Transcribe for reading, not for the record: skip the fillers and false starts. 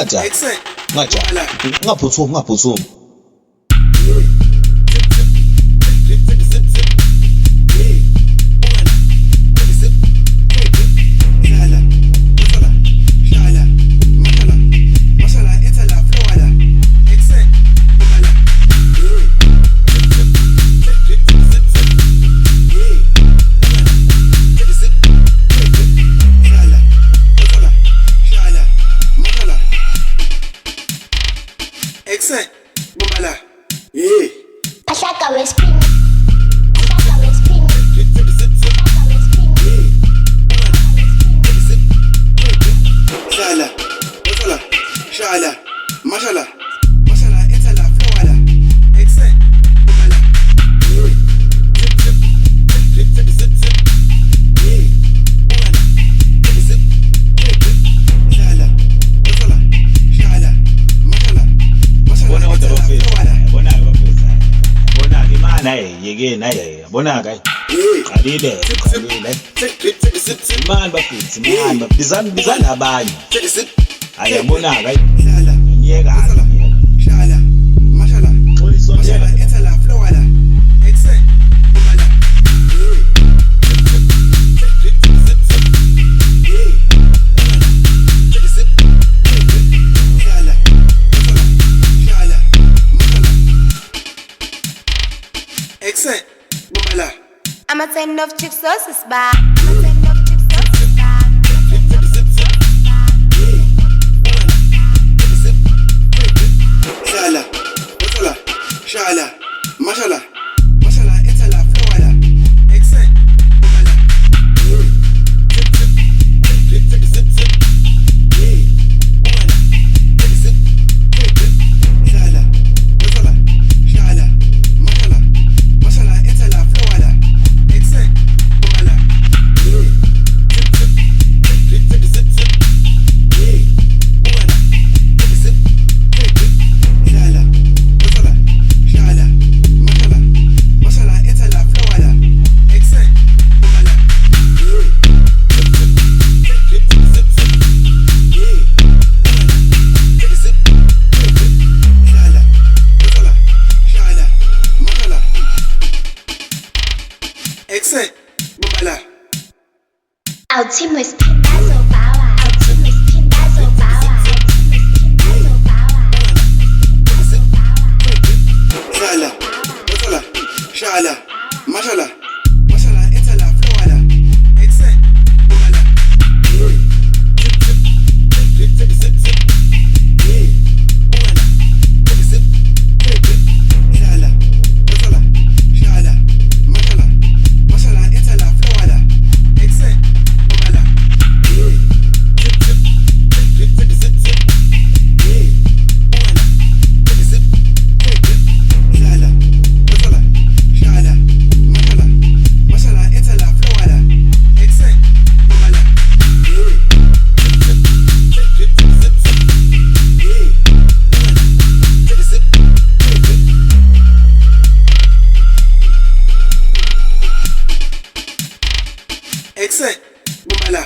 ngaja ngaphuthumi Excellent, Mumala. Yeah. Ashaka respin. Shala, mashala, shala, mashala, mashala, it's a la flora. Excellent, Mumala. Naye yeke naye yabona kai qalile imani bafitsi imani bizana abanye ayabona kai ngiyeka Shala, mashala, mashala, it's a la flora. Excellent, Mumala. Excellent, Mumala. I'm a 10 of chicks sauces bar. Shala, mashala, shala, mashala, mashala, it's a la flora. Excellent, Mumala. Shala, mashala, shala, mashala, mashala, it's a la flora. Excellent, Mumala. Excellent, Mumala. Ultimus Pindazo Power. Ultimus Pindazo Power. Shala, mashala, shala, mashala, mashala, it's a la flora. Excellent, Mumala. Shala, mashala, shala, mashala, mashala, it's a la flora. Excellent, Mumala. Shala, mashala, shala, mashala, mashala, it's a la flora. Excellent, Mumala. Excellent, Mumala.